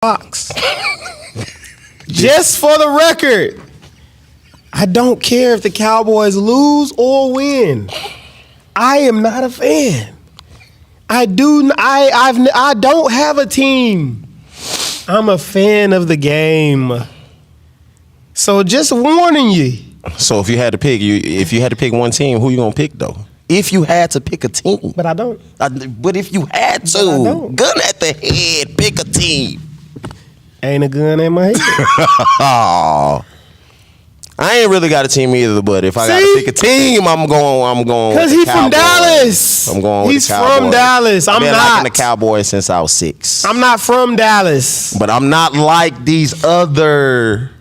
box. Just for the record, I don't care if the Cowboys lose or win. I am not a fan. I don't have a team. I'm a fan of the game. So just warning you. So if you had to pick one team, who you gonna pick though? If you had to pick a team, But I don't. but if you had to, gun at the head, pick a team. Ain't a gun in my head. Oh, I ain't really got a team either. But if I got to pick a team, I'm going. Because he's from Dallas. I'm going with He's the Cowboys. from Dallas. I'm been not. liking the Cowboys since I was 6. I'm not from Dallas. But I'm not like these other.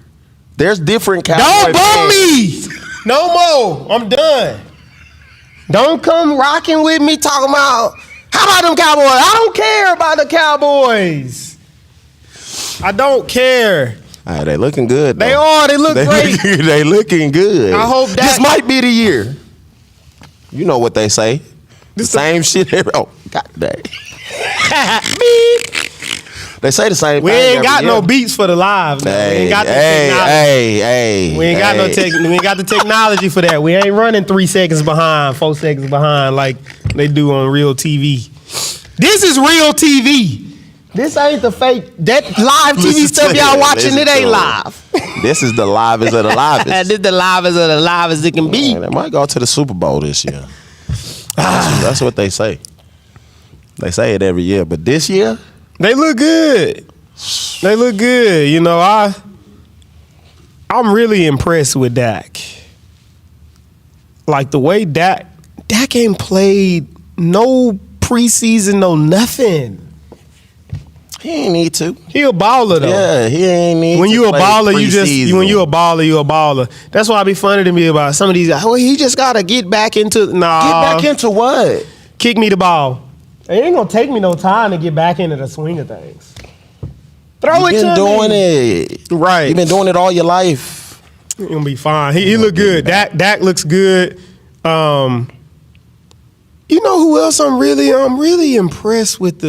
There's different Cowboys. Don't bump me. No more. I'm done. Don't come rocking with me talking about, how about them Cowboys? I don't care about the Cowboys. I don't care. All right, they looking good, though. They are. They look great. They looking good. I hope that. This might be the year. You know what they say. The same shit. Oh, God dang. They say the same We thing. ain't got no beats for the live. We ain't got the technology. We ain't got no we ain't got the technology for that. We ain't running 3 seconds behind, 4 seconds behind like they do on real TV. This is real TV. This ain't the fake. That live TV stuff y'all watching, it ain't live. This is the livest of the livest. This the livest of the livest it can be. Man, they might go to the Super Bowl this year. That's what they say. They say it every year, but this year they look good. They look good. You know, I'm really impressed with Dak. Like the way Dak ain't played no preseason, no nothing. He ain't need to. He a baller though. Yeah, he ain't need. When to you a play baller, preseason. when you a baller, you a baller. That's why it be funny to me about some of these guys. Well, he just gotta get back into Get back into what? Kick me the ball. It ain't gonna take me no time to get back into the swing of things. Throw it to me. You've been doing it. Right. You've been doing it all your life. He gonna be fine. He look good. Dak looks good. You know who else I'm really impressed with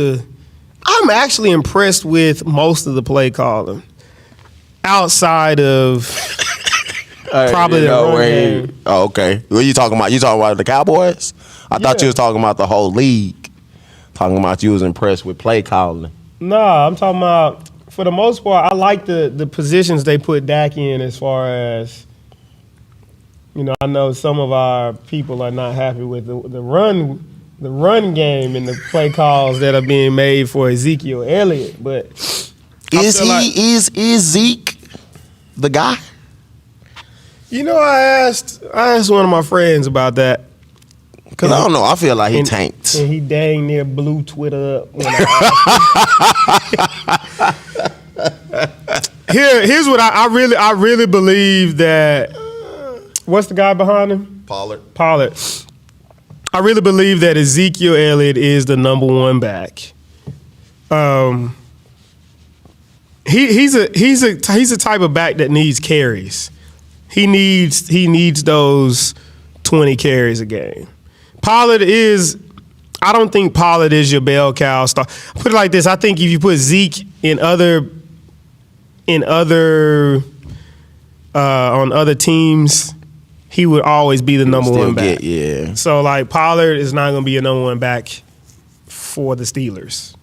I'm actually impressed with most of the play calling. Outside of probably the run game. Oh, okay. What you talking about? You talking about the Cowboys? I thought you was talking about the whole league. Talking about you was impressed with play calling. No, I'm talking about, for the most part, I like the positions they put Dak in as far as, you know, I know some of our people are not happy with the run game and the play calls that are being made for Ezekiel Elliott, but is Zeke the guy? You know, I asked one of my friends about that. Because I don't know. I feel like he tanked. And he dang near blew Twitter up. When Here's what I really believe that. What's the guy behind him? Pollard. I really believe that Ezekiel Elliott is the number one back. He's a type of back that needs carries. He needs those 20 carries a game. Pollard is. I don't think Pollard is your bell cow star. Put it like this: I think if you put Zeke on other teams, he would always be the number one back. Yeah. So like Pollard is not going to be a number one back for the Steelers,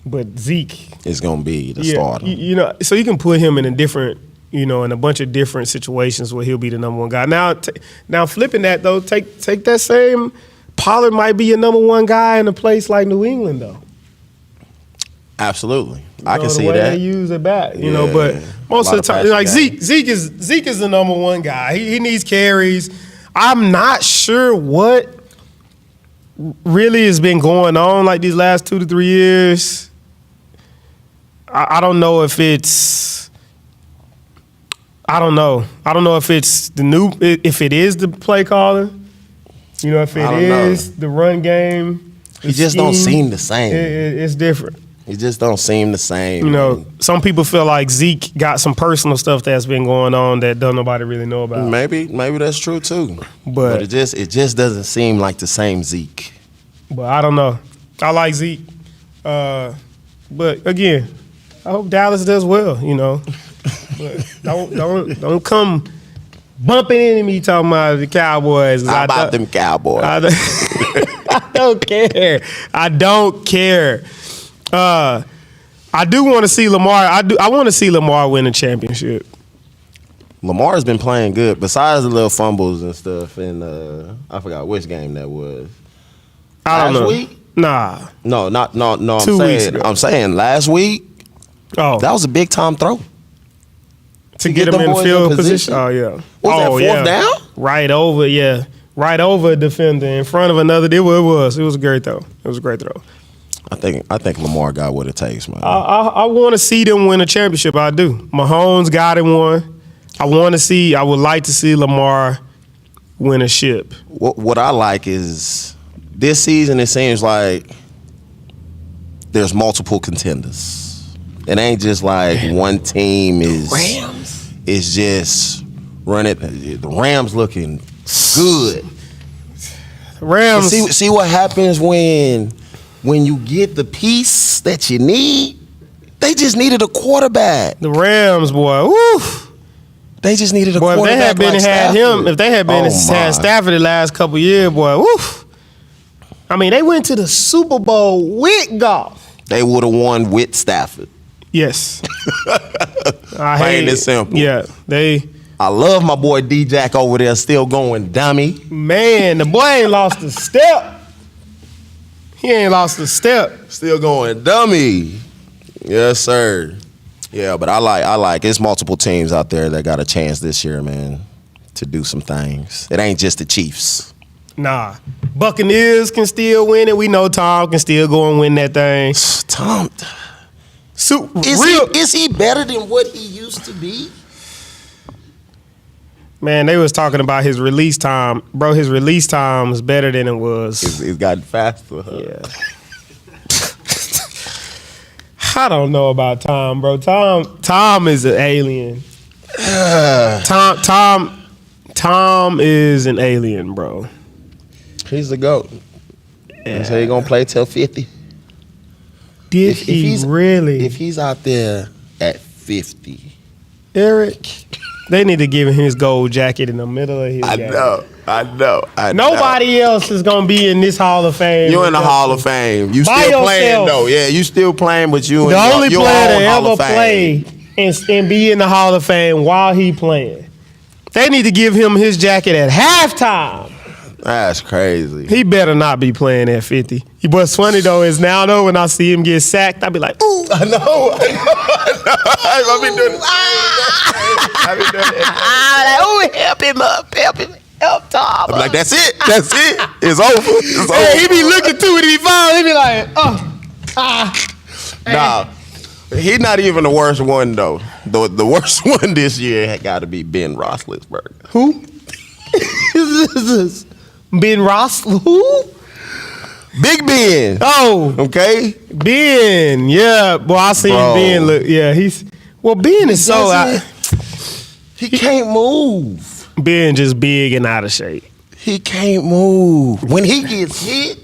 but Zeke is going to be the starter. You know, so you can put him in a different. You know, in a bunch of different situations where he'll be the number one guy. Now flipping that though, take that same. Pollard might be a number one guy in a place like New England though. Absolutely, I can see the way that. They use it back, you know. But most of the time, like Zeke is the number one guy. He needs carries. I'm not sure what really has been going on like these last 2 to 3 years. I don't know if it's. I don't know if it's if it is the play calling, you know, if it is the run game. He just don't seem the same. It's different. He just don't seem the same. You know, some people feel like Zeke got some personal stuff that's been going on that don't nobody really know about. Maybe that's true too. But it just doesn't seem like the same Zeke. But I don't know. I like Zeke. But again, I hope Dallas does well. You know, but don't come bumping into me talking about the Cowboys. How about them Cowboys? I don't care. I don't care. I do want to see Lamar. I want to see Lamar win a championship. Lamar's been playing good. Besides the little fumbles and stuff, and I forgot which game that was. I don't know. Last week? Nah. No. 2 weeks ago. I'm saying last week. Oh, That was a big time throw. to get him them in boys field in position. position. Oh yeah. Was that fourth down? Right over. Yeah. Right over a defender in front of another. It was a great throw. It was a great throw. I think Lamar got what it takes, man. I want to see them win a championship. I do. Mahomes got it one. I would like to see Lamar win a ship. What I like is this season. It seems like there's multiple contenders. It ain't just like one team is Rams. Is just running. The Rams looking good. Rams. See what happens when you get the piece that you need. They just needed a quarterback. The Rams, boy. Woo. They just needed a Boy, quarterback. if they had been like had Stafford. him, if they had been had Stafford the last couple years, boy, woof. I mean, they went to the Super Bowl with Goff. They would have won with Stafford. Yes. Plain and simple. Yeah, I love my boy D-Jack over there still going dummy. Man, the boy ain't lost a step. He ain't lost a step. Still going dummy. Yes, sir. Yeah, but I like it's multiple teams out there that got a chance this year, man, to do some things. It ain't just the Chiefs. Nah. Buccaneers can still win it. We know Tom can still go and win that thing. Tom, is he better than what he used to be? Man, they was talking about his release time. Bro, his release time was better than it was. It's gotten faster. Huh? Yeah. I don't know about Tom, bro. Tom is an alien. Tom is an alien, bro. He's the GOAT. Yeah. So he gonna play till 50. If he's out there at 50. Eric, they need to give him his gold jacket in the middle of his game. I know. Nobody else is gonna be in this Hall of Fame. You're in the Hall of Fame. You By still yourself. playing though. Yeah, you still playing, but you the only your player own to Hall ever of Fame. play and be in the Hall of Fame while he playing. They need to give him his jacket at halftime. That's crazy. He better not be playing at 50. What's funny though is now though when I see him get sacked, I be like, ooh. I know. I've been doing it. Oh, help him up, help Tom. I'm like, that's it. It's over. Hey, he be looking too when he falls. He be like, Nah, he's not even the worst one though. The worst one this year had got to be Ben Roethlisberger. Who? This Ben Ross? Who? Big Ben. Oh, Okay. Ben. Yeah, boy, I seen Bro. Ben look. Yeah, Ben is so out. He can't move. Ben just big and out of shape. He can't move. When he gets hit,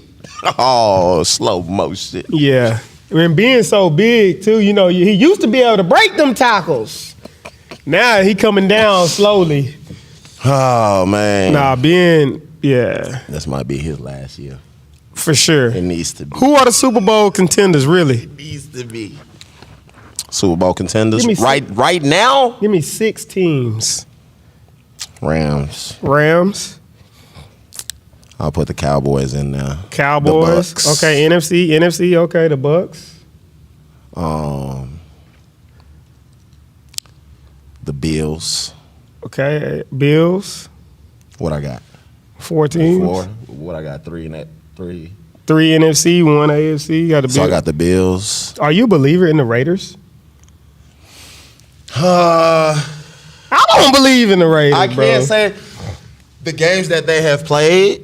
slow motion. Yeah, and being so big too, you know, he used to be able to break them tackles. Now he coming down slowly. Oh man. Nah, Ben. Yeah, This might be his last year. for sure. It needs to be. Who are the Super Bowl contenders, really? It needs to be. Super Bowl contenders. Give me Right now? Give me 6 teams. Rams. Rams, I'll put the Cowboys in there. Cowboys. The Bucks. Okay, NFC. Okay, the Bucks. The Bills. Okay, Bills. What I got? 4 teams. 4. What I got? 3 in that. 3. 3 NFC, 1 AFC. You got the Bills. So I got the Bills. Are you a believer in the Raiders? I don't believe in the Raiders, I bro. can't say the games that they have played.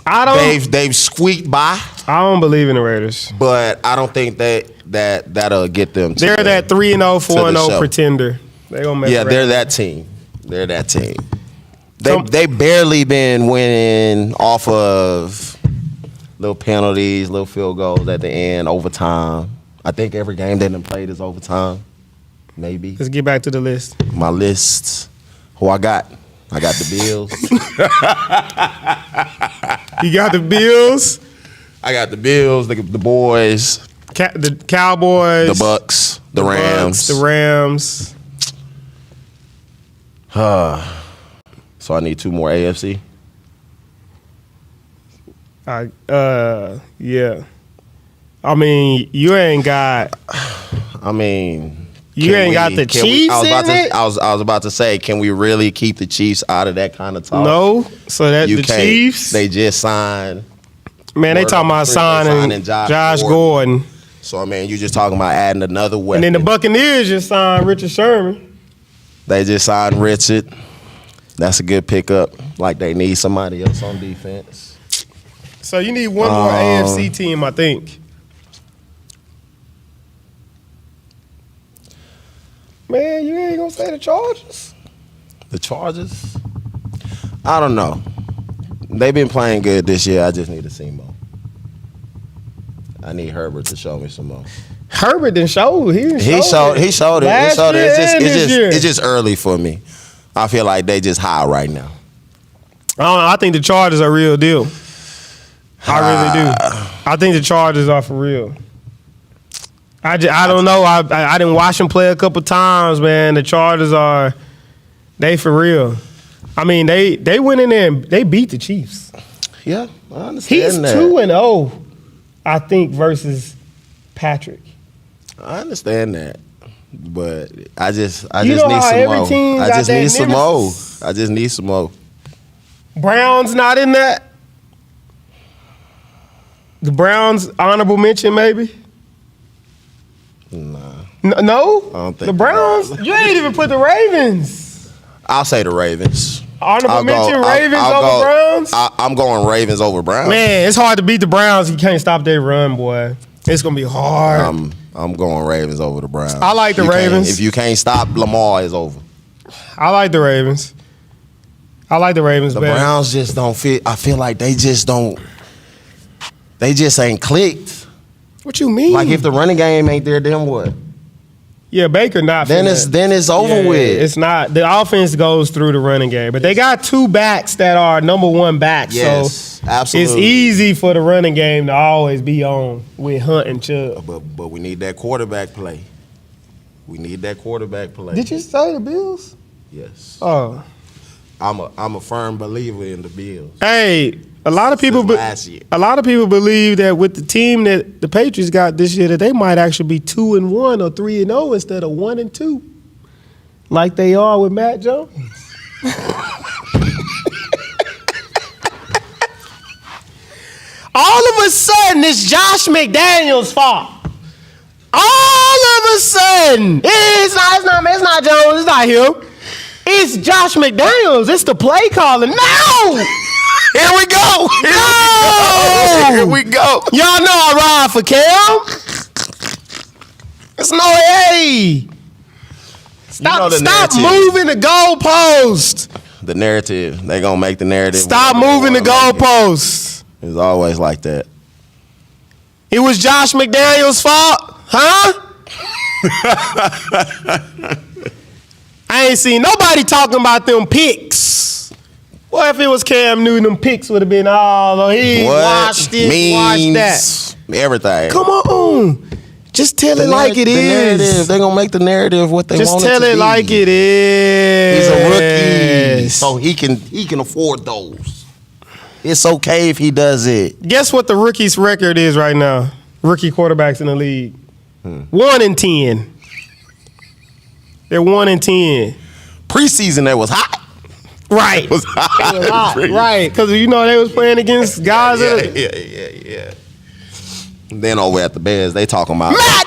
I don't. They've squeaked by, I don't believe in the Raiders. but I don't think that'll get them. To They're that 3-0, to the 4-0 show. pretender. They gonna mess Yeah, around. they're that team. They're that team. Some- They barely been winning off of little penalties, little field goals at the end, overtime. I think every game they done played is overtime. Maybe. Let's get back to the list. My list. Who I got? I got the Bills. You got the Bills. I got the Bills, the boys. The Cowboys. The Bucks. The Rams. The Rams. So I need 2 more AFC. Yeah. I mean, you ain't got. You ain't got the Chiefs in it? I was about to say, can we really keep the Chiefs out of that kind of talk? No. So that You the can't. Chiefs. They just signed. Man, they talking about signing Josh Gordon. So, I mean, you just talking about adding another weapon. And then the Buccaneers just signed Richard Sherman. They just signed Richard. That's a good pickup. Like they need somebody else on defense. So you need one more AFC team, I think. Man, you ain't gonna say the Chargers? The Chargers? I don't know. They've been playing good this year. I just need to see more. I need Herbert to show me some more. Herbert didn't show. He showed it. It's It's just early for me. I feel like they just high right now. I don't know. I think the Chargers are real deal. I really do. I think the Chargers are for real. I don't know. I didn't watch them play a couple times, man. The Chargers they for real. I mean, they went in there and they beat the Chiefs. Yeah, I understand He's that. 2-0, I think, versus Patrick. I understand that, but I just You need know how some every more. team I got just that need some more. nemesis? I just need some more. Browns not in that. The Browns honorable mention, maybe. Nah, No, I don't think the Browns. You ain't even put the Ravens. I'll say the Ravens. Honorable mention Ravens I'll over go- Browns. I'm going Ravens over Browns. Man, it's hard to beat the Browns. You can't stop their run, boy. It's gonna be hard. I'm going Ravens over the Browns. I like the You can't- Ravens. If you can't stop Lamar, it's over. I like the Ravens. The better. Browns just don't fit. I feel like they just don't. They just ain't clicked. What you mean? Like if the running game ain't there, then what? Yeah, Baker not. Then finna- it's over Yeah, with. It's not. The offense goes through the running game, but they got 2 backs that are number 1 backs. Yes, so absolutely. It's easy for the running game to always be on with Hunt and Chubb. But we need that quarterback play. We need that quarterback play. Did you say the Bills? Yes. Oh, I'm a firm believer in the Bills. hey, a lot of people. Since last year. A lot of people believe that with the team that the Patriots got this year, that they might actually be 2-1 or 3-0 instead of 1-2, like they are with Matt Jones. All of a sudden, it's Josh McDaniels' fault. All of a sudden, it's not Jones, it's not him. It's Josh McDaniels. It's the play calling. No! Here we go. Here we go. Y'all know I ride for Cam. It's no way. Stop narrative. moving the goalpost. The narrative. They gonna make the narrative. Stop moving the goalpost. It's always like that. It was Josh McDaniels' fault, huh? I ain't seen nobody talking about them picks. What if it was Cam Newton? Them picks would have been all, he watched it, watched that. Everything. Come on. Just tell it like it the is. Narrative. They're gonna make the narrative what they want Just it tell to it be. like it is. He's a rookie, so he can afford those. It's okay if he does it. Guess what the rookie's record is right now? Rookie quarterbacks in the league. 1-10. They're 1-10. Preseason that was hot. Right. It was hot. Right. Because they was playing against guys Yeah. Then over at the Bears, they talking about Matt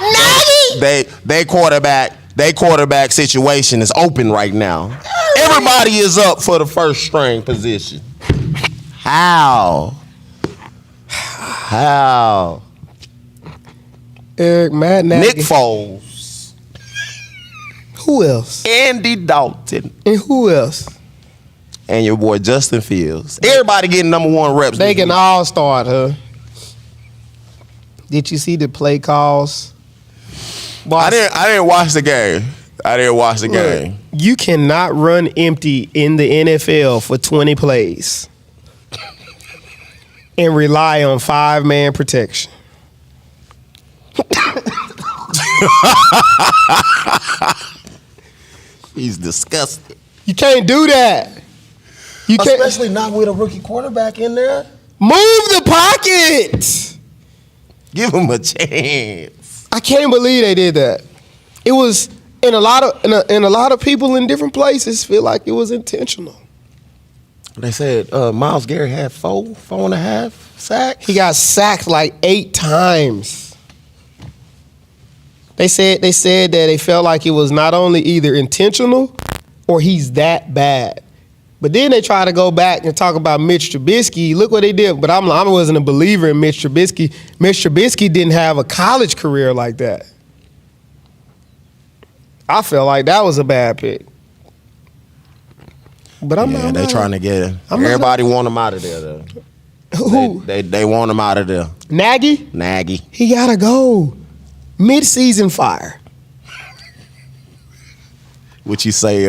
Nagy! They quarterback situation is open right now. Everybody is up for the first string position. How? Eric, Matt Nagy. Nick Foles, Who else? Andy Dalton, And who else? and your boy Justin Fields. Everybody getting number 1 reps. They can all start, huh? Did you see the play calls I didn't watch the game. Look, you cannot run empty in the NFL for 20 plays and rely on 5-man protection. He's disgusting. You can't do that. You can't, especially not with a rookie quarterback in there. move the pocket. Give him a chance. I can't believe they did that. It was in a lot of people in different places feel like it was intentional. They said Myles Garrett had 4.5 sacks. He got sacked like 8 times. They said that they felt like it was not only either intentional or he's that bad. But then they try to go back and talk about Mitch Trubisky. Look what they did. But I wasn't a believer in Mitch Trubisky. Mitch Trubisky didn't have a college career like that. I felt like that was a bad pick. But I'm not. They trying to get him. Everybody want him out of there, though. Who? They want him out of there. Nagy? He gotta go. Mid-season fire. What you say?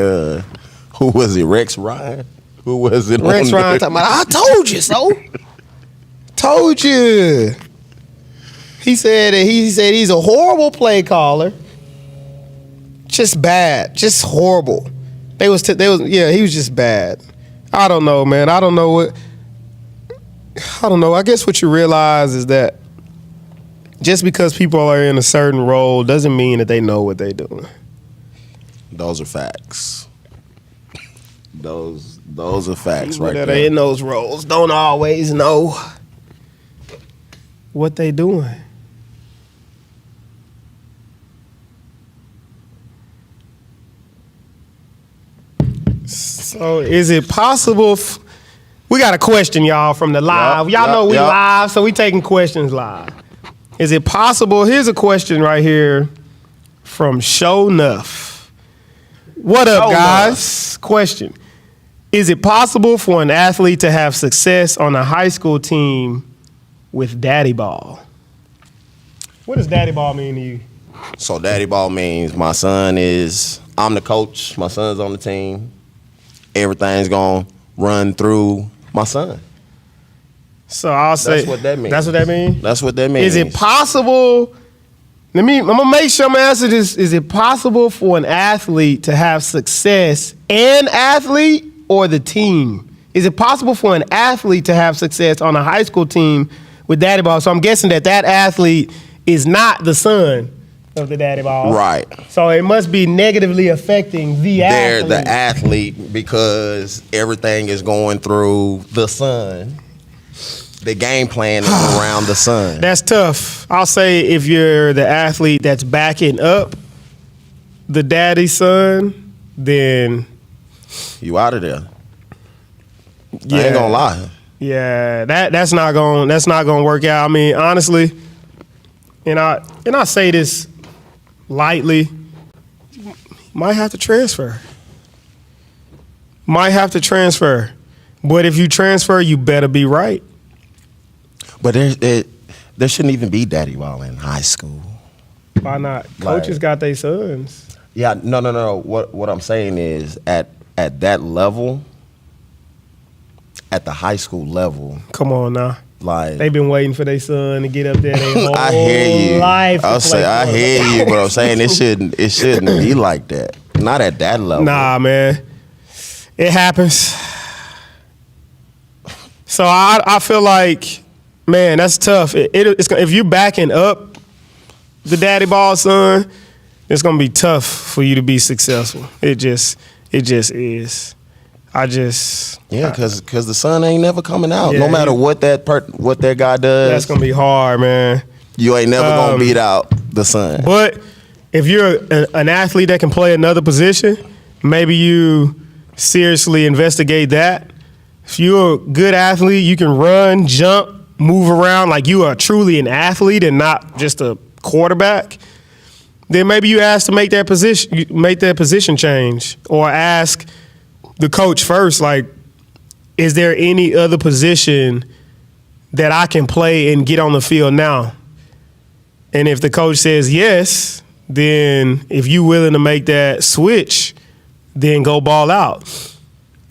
Who was it? Rex Ryan? Who was it? Rex Ryan talking about, I told you so. Told you. He said he's a horrible play caller. Just bad. Just horrible. He was just bad. I don't know, man. I don't know. I guess what you realize is that just because people are in a certain role doesn't mean that they know what they're doing. Those are facts. Those are facts People right that there. are in those roles don't always know what they doing. So is it possible? We got a question, y'all, from the live. Y'all know we live, so we taking questions live. Is it possible? Here's a question right here from Show Nuff. What up, guys? Question. Is it possible for an athlete to have success on a high school team with daddy ball? What does daddy ball mean to you? So daddy ball means I'm the coach, my son's on the team. Everything's going to run through my son. So I'll say that's what that means. That's what that means? That's what that means. Is it possible? I'm gonna make sure I'm gonna answer this. Is it possible for an athlete to have success, an athlete or the team? Is it possible for an athlete to have success on a high school team with daddy ball? So I'm guessing that athlete is not the son of the daddy ball. Right. So it must be negatively affecting the athlete. They're the athlete because everything is going through the son. The game plan is around the son. That's tough. I'll say if you're the athlete that's backing up the daddy's son, then you out of there. Yeah. I ain't gonna lie. Yeah, that's not gonna work out. I mean, honestly, and I say this lightly, might have to transfer. But if you transfer, you better be right. But there shouldn't even be daddy ball in high school. Why not? Coaches got their sons. Yeah, no. What I'm saying is at that level, at the high school level. Come on now. Like they've been waiting for their son to get up there their whole I hear you. life. I hear you, but I'm saying it shouldn't be like that. Not at that level. Nah, man. It happens. So I feel like, man, that's tough. It's if you're backing up the daddy ball son, it's gonna be tough for you to be successful. It just is. Because the sun ain't never coming out. Yeah, no matter what that guy does. That's gonna be hard, man. You ain't never gonna beat out the sun. But if you're an athlete that can play another position, maybe you seriously investigate that. If you're a good athlete, you can run, jump, move around like you are truly an athlete and not just a quarterback, then maybe you ask to make that position change, or ask the coach first, like, is there any other position that I can play and get on the field now? And if the coach says yes, then if you willing to make that switch, then go ball out.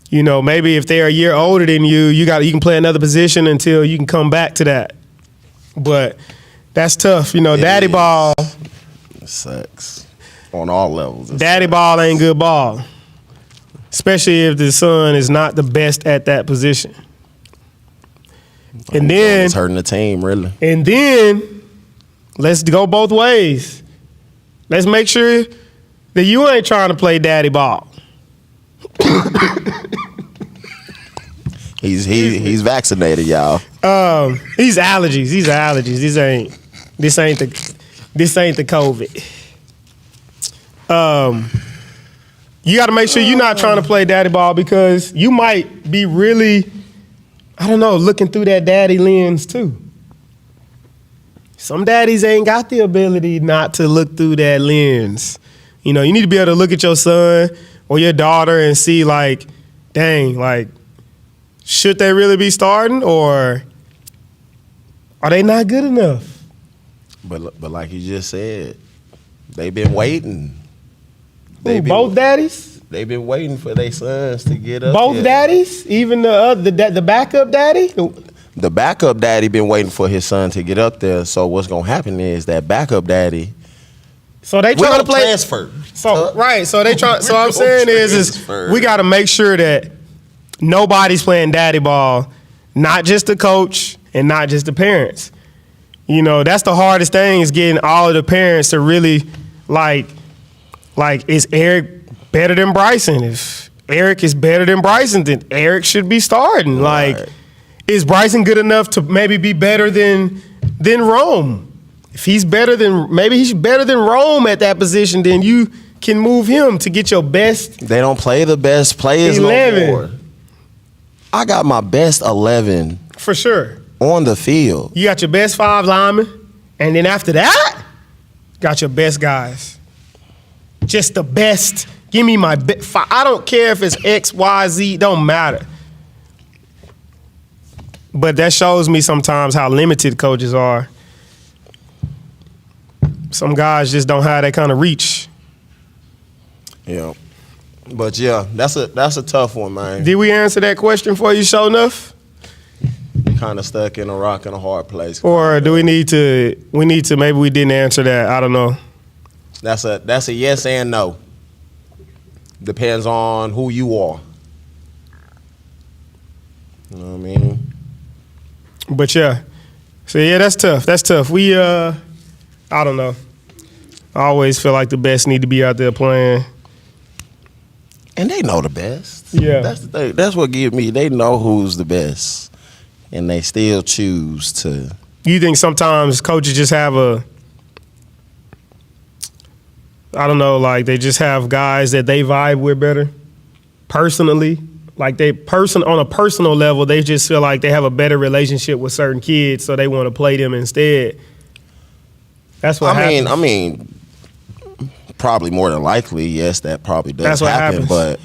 You know, maybe if they're a year older than you can play another position until you can come back to that. But that's tough. You know, daddy ball. It sucks on all levels. Daddy ball ain't good ball, especially if the son is not the best at that position. And then it's hurting the team, really. And then let's go both ways. Let's make sure that you ain't trying to play daddy ball. He's vaccinated, y'all. These allergies. This ain't the COVID. You got to make sure you're not trying to play daddy ball because you might be really, I don't know, looking through that daddy lens too. Some daddies ain't got the ability not to look through that lens. You know, you need to be able to look at your son or your daughter and see like, dang, like, should they really be starting or are they not good enough? But like you just said, they've been waiting. Both daddies? They've been waiting for their sons to get up. Both daddies? Even the backup daddy? The backup daddy been waiting for his son to get up there. So what's gonna happen is that backup daddy. So they trying to play transfer. So right. So they try. So I'm saying is we got to make sure that nobody's playing daddy ball, not just the coach and not just the parents. You know, that's the hardest thing is getting all of the parents to really like, is Eric better than Bryson? If Eric is better than Bryson, then Eric should be starting. Right. Like, is Bryson good enough to maybe be better than Rome? If he's better than, maybe he's better than Rome at that position, then you can move him to get your best. They don't play the best players 11. no more. I got my best 11 For sure. on the field. You got your best 5 linemen, and then after that, got your best guys. Just the best. Give me my best. I don't care if it's X, Y, Z. Don't matter. But that shows me sometimes how limited coaches are. Some guys just don't have that kind of reach. Yeah. But yeah, that's a tough one, man. Did we answer that question for you, sure enough? Kind of stuck in a rock and a hard place. Or do we need to, maybe we didn't answer that. I don't know. That's a yes and no. Depends on who you are. You know what I mean? But yeah. So yeah, that's tough. That's tough. We I don't know. I always feel like the best need to be out there playing. And they know the best. Yeah. That's the thing. That's what gives me. They know who's the best. And they still choose to. You think sometimes coaches just have I don't know, like they just have guys that they vibe with better personally? Like on a personal level, they just feel like they have a better relationship with certain kids, so they want to play them instead. That's what happens. I mean, probably more than likely, yes, that probably does That's what happen, happens.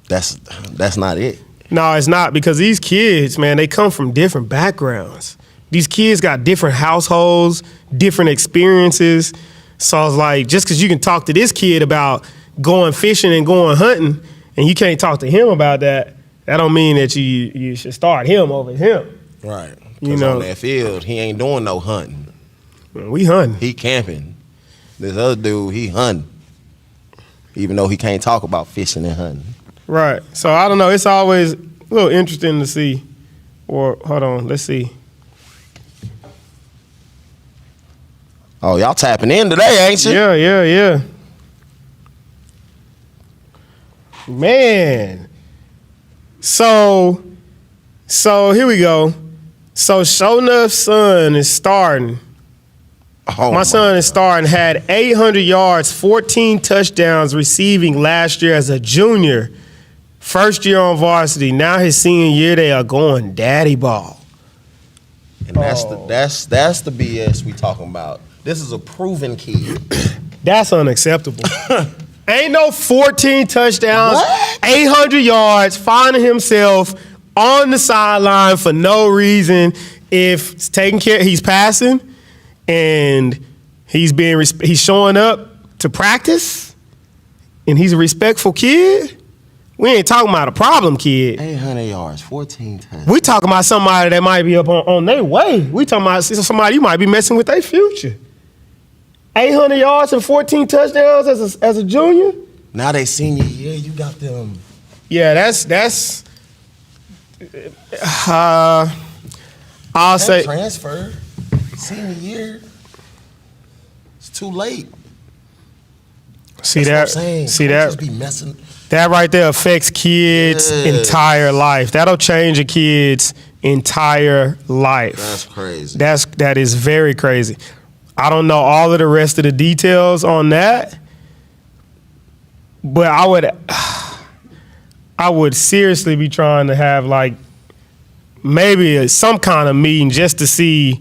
but that's not it. No, it's not, because these kids, man, they come from different backgrounds. These kids got different households, different experiences. So it's like, just because you can talk to this kid about going fishing and going hunting, and you can't talk to him about that, that don't mean that you should start him over him. Right. You Because know, on that field, he ain't doing no hunting. We hunting. He camping. This other dude, he hunting. Even though he can't talk about fishing and hunting. Right. So I don't know. It's always a little interesting to see. Or hold on, let's see. Oh, y'all tapping in today, ain't you? Yeah. Man. So here we go. So Shoneff's son is starting. Oh, my son is starting, had 800 yards, 14 touchdowns receiving last year as a junior. First year on varsity. Now his senior year, they are going daddy ball. And that's the BS we talking about. This is a proven kid. That's unacceptable. Ain't no 14 touchdowns, What? 800 yards, finding himself on the sideline for no reason. If it's taking care, he's passing, and He's showing up to practice, and he's a respectful kid. We ain't talking about a problem kid. 800 yards, 14 touchdowns. We talking about somebody that might be up on their way. We talking about somebody you might be messing with their future. 800 yards and 14 touchdowns as a junior. Now they senior year, you got them. Yeah, that's. I'll say transfer senior year. It's too late. See That's that? what I'm saying. See Coaches that? Be messing. That right there affects kids' entire life. That'll change a kid's entire life. That's crazy. That is very crazy. I don't know all of the rest of the details on that, but I would seriously be trying to have like maybe some kind of meeting just to see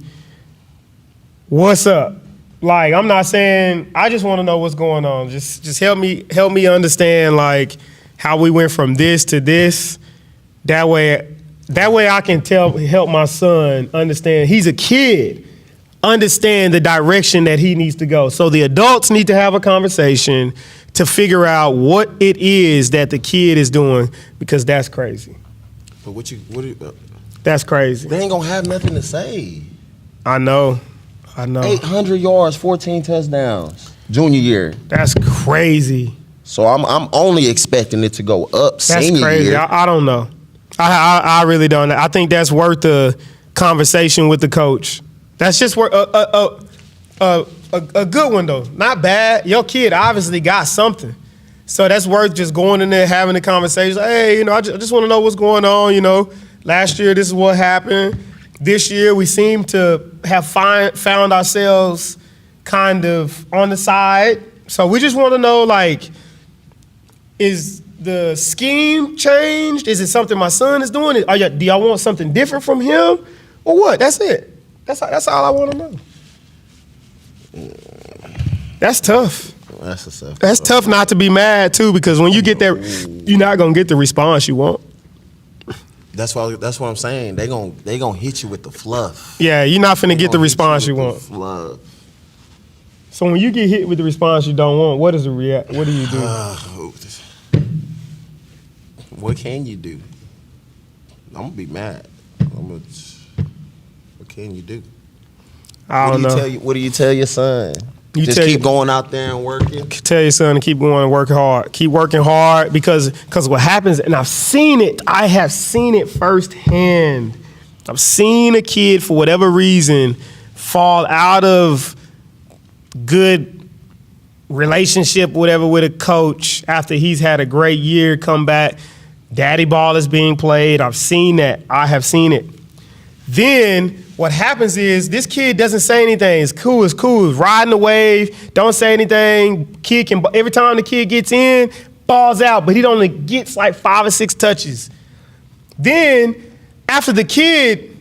what's up. Like, I'm not saying, I just want to know what's going on. Just help me understand like how we went from this to this. That way I can help my son understand. He's a kid. Understand the direction that he needs to go. So the adults need to have a conversation to figure out what it is that the kid is doing, because that's crazy. But that's crazy. They ain't gonna have nothing to say. I know. 800 yards, 14 touchdowns, junior year. That's crazy. So I'm only expecting it to go up. That's senior crazy. year. I don't know. I really don't. I think that's worth a conversation with the coach. That's just worth a good one though. Not bad. Your kid obviously got something, so that's worth just going in there having a conversation. Like, hey, I just want to know what's going on. Last year this is what happened. This year we seem to have found ourselves kind of on the side. So we just want to know, like, is the scheme changed? Is it something my son is doing? Do y'all want something different from him? Or what? That's it. That's all I want to know. That's tough. That's tough not to be mad, too, because when you get there, you're not going to get the response you want. That's what I'm saying. They gonna hit you with the fluff. Yeah, you're not finna get the response you want. Fluff. So when you get hit with the response you don't want, what do you do? What can you do? I'm gonna be mad. What can you do? I don't know. What do you tell your son? Just keep going out there and working. Tell your son to keep going and work hard. Keep working hard because what happens, and I've seen it. I have seen it firsthand. I've seen a kid, for whatever reason, fall out of good relationship, whatever, with a coach after he's had a great year, come back. Daddy ball is being played. I've seen that. I have seen it. Then what happens is this kid doesn't say anything. It's cool. It's riding the wave. Don't say anything. Every time the kid gets in, balls out, but he only gets like 5 or 6 touches. Then after the kid,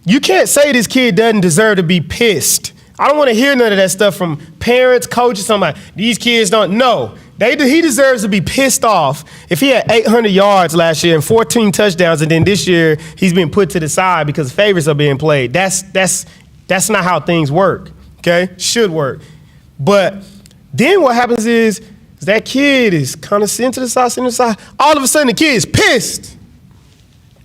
you can't say this kid doesn't deserve to be pissed. I don't want to hear none of that stuff from parents, coaches, somebody. These kids don't know. He deserves to be pissed off. If he had 800 yards last year and 14 touchdowns, and then this year he's been put to the side because favorites are being played. That's not how things work. Okay, should work. But then what happens is that kid is kind of sitting to the side. All of a sudden the kid is pissed,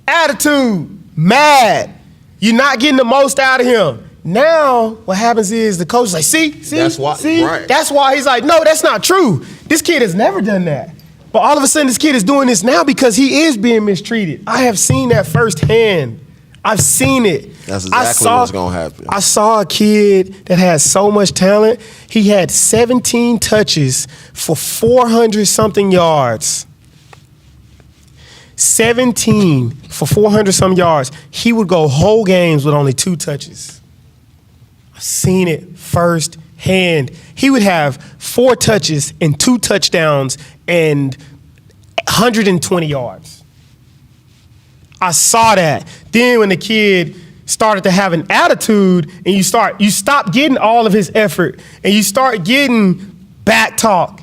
attitude, mad. You're not getting the most out of him. Now, what happens is the coach is like, see? That's why, right. That's why he's like, no, that's not true. This kid has never done that. But all of a sudden, this kid is doing this now because he is being mistreated. I have seen that firsthand. I've seen it. That's exactly what's going to happen. I saw a kid that had so much talent. He had 17 touches for 400-something yards. 17 for 400-some yards. He would go whole games with only 2 touches. I've seen it firsthand. He would have 4 touches and 2 touchdowns and 120 yards. I saw that. Then when the kid started to have an attitude and you stop getting all of his effort and you start getting back talk,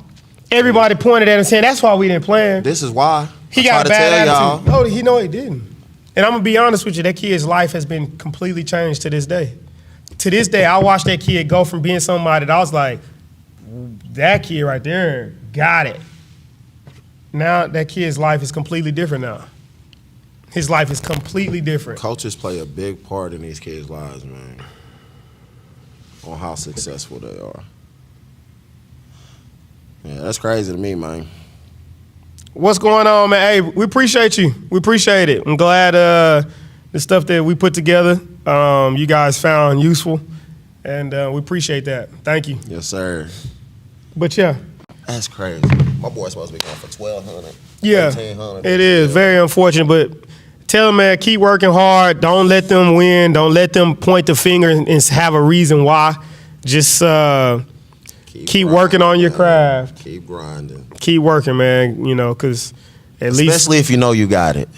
everybody pointed at him saying, that's why we didn't play him. This is why. He got a bad attitude. No, he didn't. And I'm going to be honest with you, that kid's life has been completely changed to this day. to this day, I watched that kid go from being somebody that I was like, that kid right there got it. Now that kid's life is completely different now. His life is completely different. Coaches play a big part in these kids' lives, man, on how successful they are. Yeah, that's crazy to me, man. What's going on, man? Hey, we appreciate you. We appreciate it. I'm glad the stuff that we put together, you guys found useful, and we appreciate that. Thank you. Yes, sir. But yeah. That's crazy. My boy's supposed to be going for $1,200. Yeah, $1,800. it is very unfortunate, but tell them, man, keep working hard. Don't let them win. Don't let them point the finger and have a reason why. Just keep working on your craft. Keep grinding. Keep working, man, you know, because especially if you know you got it.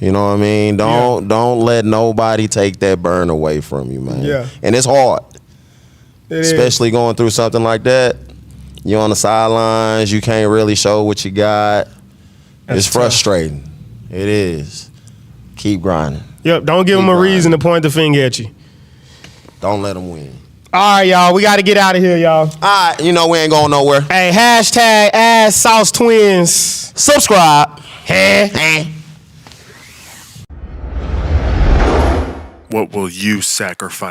You know what I mean? Don't let nobody take that burn away from you, man. Yeah. And it's hard. Especially going through something like that. You're on the sidelines. You can't really show what you got. It's frustrating. It is. Keep grinding. Yep. Don't give them a reason to point the finger at you. Don't let them win. All right, y'all. We got to get out of here, y'all. All right. You know we ain't going nowhere. Hey, hashtag Ass Sauce Twins. Subscribe. What will you sacrifice?